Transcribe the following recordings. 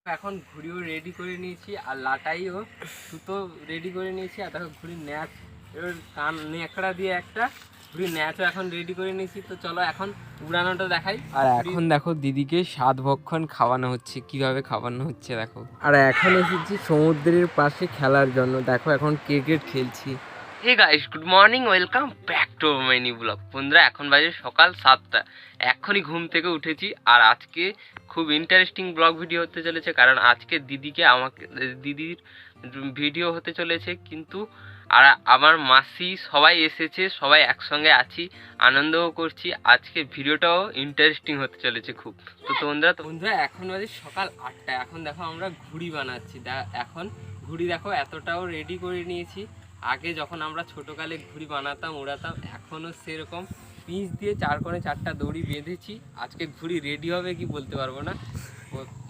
এখন ঘুড়িও রেডি করে নিয়েছি আর লাটাইও সুতো রেডি করে নিয়েছি। আর দেখো ঘুড়ির ন্যাচ এবার কান ন্যাকড়া দিয়ে একটা ঘুড়ির ন্যাচও এখন রেডি করে নিয়েছি। তো চলো এখন উড়ানোটা দেখাই। আর এখন দেখো দিদিকে স্বাদ ভক্ষণ খাওয়ানো হচ্ছে, কিভাবে খাওয়ানো হচ্ছে দেখো। আর এখন এসেছি সমুদ্রের পাশে খেলার জন্য, দেখো এখন ক্রিকেট খেলছি। Hey guys, good morning, welcome back to my new blog. বন্ধুরা এখন বাজে সকাল 7টা, এখনই ঘুম থেকে উঠেছি। আর আজকে খুব ইন্টারেস্টিং ব্লগ ভিডিও হতে চলেছে, কারণ আজকে দিদির ভিডিও হতে চলেছে। কিন্তু আর আমার মাসি সবাই এসেছে, সবাই একসঙ্গে আছি, আনন্দও করছি। আজকে ভিডিওটাও ইন্টারেস্টিং হতে চলেছে খুব। তো বন্ধুরা এখন বাজে সকাল 8টা। এখন দেখো আমরা ঘুড়ি বানাচ্ছি। এখন ঘুড়ি দেখো এতটাও রেডি করে নিয়েছি। আগে যখন আমরা ছোটোকালে ঘুড়ি বানাতাম, উড়াতাম, এখনও সেরকম পিচ দিয়ে 4 কোণে 4টা দড়ি বেঁধেছি। আজকে ঘুড়ি রেডি হবে কি বলতে পারবো না,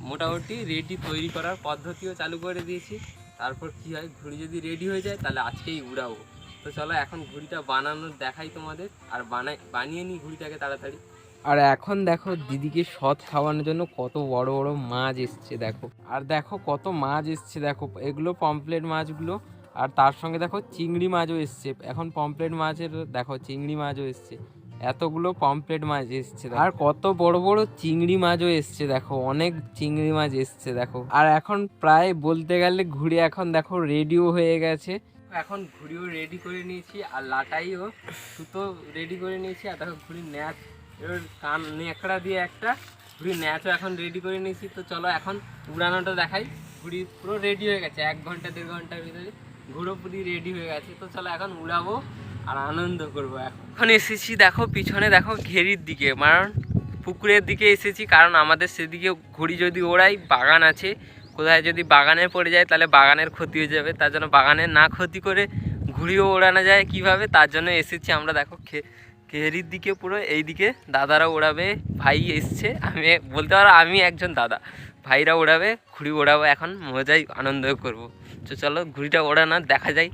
মোটামুটি রেডি তৈরি করার পদ্ধতিও চালু করে দিয়েছি। তারপর কি হয়, ঘুড়ি যদি রেডি হয়ে যায় তাহলে আজকেই উড়াবো। তো চলো এখন ঘুড়িটা বানানোর দেখাই তোমাদের, আর বানিয়ে নিই ঘুড়িটাকে তাড়াতাড়ি। আর এখন দেখো দিদিকে সৎ খাওয়ানোর জন্য কত বড় বড় মাছ এসছে দেখো। আর দেখো কত মাছ এসছে দেখো, এগুলো পমফ্লেট মাছগুলো। আর তার সঙ্গে দেখো চিংড়ি মাছও এসছে। এখন পমফ্লেট মাছের দেখো চিংড়ি মাছও এসছে, এতগুলো পমফ্লেট মাছ এসছে। আর কত বড় বড় চিংড়ি মাছও এসছে দেখো, অনেক চিংড়ি মাছ এসছে দেখো। আর এখন প্রায় বলতে গেলে ঘুড়ি এখন দেখো রেডিও হয়ে গেছে। এখন ঘুড়িও রেডি করে নিয়েছি আর লাটাইও সুতো রেডি করে নিয়েছি। আর দেখো ঘুড়ির ন্যাচ এবার কান ন্যাকড়া দিয়ে একটা ঘুড়ির ন্যাচও এখন রেডি করে নিয়েছি। তো চলো এখন উড়ানোটা দেখাই। ঘুড়ি পুরো রেডি হয়ে গেছে, 1 ঘন্টা 1.5 ঘন্টার ভিতরে ঘুড়ো পুরি রেডি হয়ে গেছে। তো চলো এখন উড়াবো আর আনন্দ করবো। এখন এসেছি দেখো পিছনে দেখো ঘেরির দিকে, কারণ পুকুরের দিকে এসেছি, কারণ আমাদের সেদিকে ঘুড়ি যদি ওড়াই বাগান আছে, কোথায় যদি বাগানে পড়ে যায় তাহলে বাগানের ক্ষতি হয়ে যাবে। তার জন্য বাগানের না ক্ষতি করে ঘুড়িও ওড়ানো যায় কিভাবে, তার জন্য এসেছি আমরা দেখো ঘেরির দিকে। পুরো এই দিকে দাদারা ওড়াবে, ভাই এসছে, আমি বলতে পারো আমি একজন দাদা, ভাইরা ওড়াবে, ঘুড়ি ওড়াবো, এখন মজাই আনন্দ করবো। তো চলো ঘুড়িটা ওড়ানো দেখা যায়।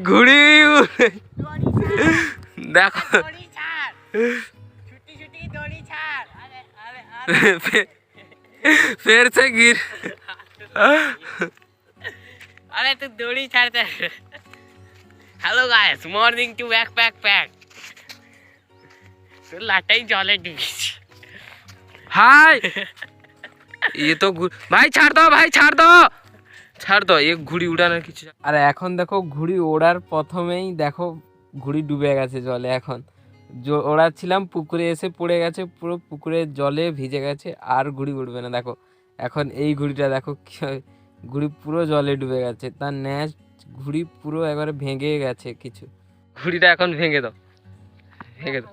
ঘুড়ি দেখো फिर से गिर। अरे तू दौड़ी छाड़ते। Hello guys, morning to back तो लाटाई जले डूबी। हाय ये तो भाई ছাড় দাও, ভাই ছাড় দাও, ছাড় দাও, এই ঘুড়ি উড়ানোর কিছু। আর এখন দেখো ঘুড়ি ওড়ার প্রথমেই দেখো ঘুড়ি ডুবে গেছে জলে। এখন ওড়াচ্ছিলাম, পুকুরে এসে পড়ে গেছে, পুরো পুকুরের জলে ভিজে গেছে, আর ঘুড়ি উঠবে না দেখো। এখন এই ঘুড়িটা দেখো ঘুড়ি পুরো জলে ডুবে গেছে, তার ন্যাচ ঘুড়ি পুরো একবারে ভেঙে গেছে কিছু। ঘুড়িটা এখন ভেঙে দাও, ভেঙে দাও,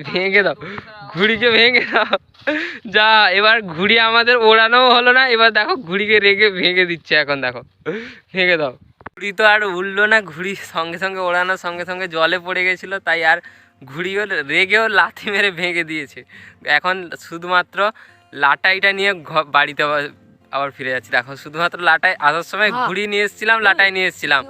ভেঙে দাও, ঘুড়িকে ভেঙে দাও। যা, এবার ঘুড়ি আমাদের ওড়ানো হলো না, এবার দেখো ঘুড়িকে রেগে ভেঙে দিচ্ছে। এখন দেখো ভেঙে দাও। ঘুড়ি তো আর উঠলো না, ঘুড়ি সঙ্গে সঙ্গে ওড়ানোর সঙ্গে সঙ্গে জলে পড়ে গেছিলো, তাই আর ঘুড়িও রেগেও লাথি মেরে ভেঙে দিয়েছে। এখন শুধুমাত্র লাটাইটা নিয়ে বাড়িতে আবার ফিরে যাচ্ছি। দেখো শুধুমাত্র লাটাই, আসার সময় ঘুড়ি নিয়ে এসেছিলাম, লাটাই নিয়ে এসেছিলাম,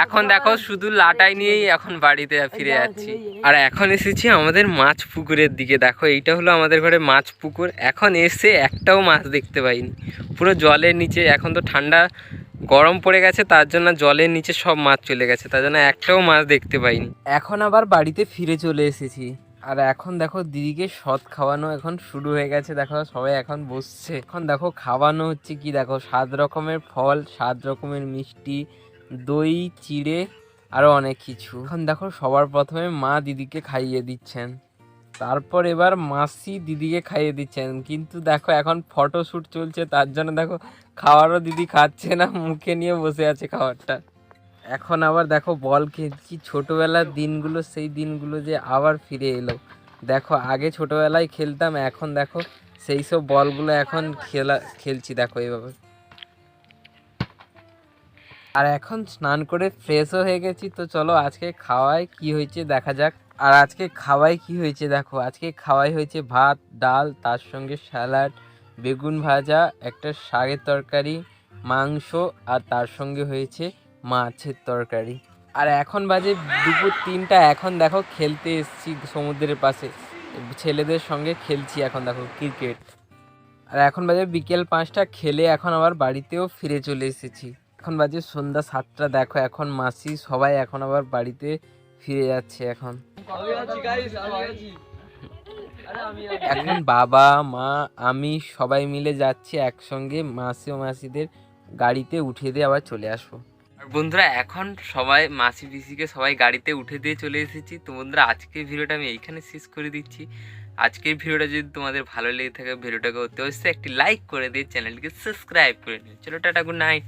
এখন দেখো শুধু লাটাই নিয়েই এখন বাড়িতে ফিরে যাচ্ছি। আর এখন এসেছি আমাদের মাছ পুকুরের দিকে। দেখো এইটা হলো আমাদের ঘরে মাছ পুকুর। এখন এসে একটাও মাছ দেখতে পাইনি, পুরো জলের নিচে। এখন তো ঠান্ডা গরম পড়ে গেছে, তার জন্য জলের নিচে সব মাছ চলে গেছে, তার জন্য একটাও মাছ দেখতে পাইনি। এখন আবার বাড়িতে ফিরে চলে এসেছি। আর এখন দেখো দিদিকে সৎ খাওয়ানো এখন শুরু হয়ে গেছে। দেখো সবাই এখন বসছে, এখন দেখো খাওয়ানো হচ্ছে কি দেখো, 7 রকমের ফল, 7 রকমের মিষ্টি, দই, চিড়ে, আরও অনেক কিছু। এখন দেখো সবার প্রথমে মা দিদিকে খাইয়ে দিচ্ছেন, তারপর এবার মাসি দিদিকে খাইয়ে দিচ্ছেন। কিন্তু দেখো এখন ফটোশ্যুট চলছে, তার জন্য দেখো খাওয়ারও দিদি খাচ্ছে না, মুখে নিয়ে বসে আছে খাবারটা। এখন আবার দেখো বল খেলছি, ছোটোবেলার দিনগুলো, সেই দিনগুলো যে আবার ফিরে এলো। দেখো আগে ছোটোবেলায় খেলতাম, এখন দেখো সেই সব বলগুলো এখন খেলছি দেখো এইভাবে। আর এখন স্নান করে ফ্রেশও হয়ে গেছি। তো চলো আজকে খাওয়ায় কি হয়েছে দেখা যাক। আর আজকে খাওয়াই কি হয়েছে দেখো, আজকে খাওয়াই হয়েছে ভাত, ডাল, তার সঙ্গে স্যালাড, বেগুন ভাজা, একটা শাকের তরকারি, মাংস, আর তার সঙ্গে হয়েছে মাছের তরকারি। আর এখন বাজে দুপুর 3টা, এখন দেখো খেলতে এসেছি সমুদ্রের পাশে, ছেলেদের সঙ্গে খেলছি এখন দেখো ক্রিকেট। আর এখন বাজে বিকেল 5টা, খেলে এখন আবার বাড়িতেও ফিরে চলে এসেছি। এখন বাজে সন্ধ্যা 7টা, দেখো এখন মাসি সবাই এখন আবার বাড়িতে ফিরে যাচ্ছে। এখন এখন বাবা মা আমি সবাই মিলে যাচ্ছি একসঙ্গে মাসি ও মাসিদের গাড়িতে উঠিয়ে দিয়ে আবার চলে আসবো। আর বন্ধুরা এখন সবাই মাসি পিসিকে সবাই গাড়িতে উঠে দিয়ে চলে এসেছি। তো বন্ধুরা আজকের ভিডিওটা আমি এইখানে শেষ করে দিচ্ছি। আজকের ভিডিওটা যদি তোমাদের ভালো লেগে থাকে ভিডিওটাকে অবশ্যই একটি লাইক করে দিয়ে চ্যানেলটিকে সাবস্ক্রাইব করে নিও। চলো টাটা, গুড নাইট।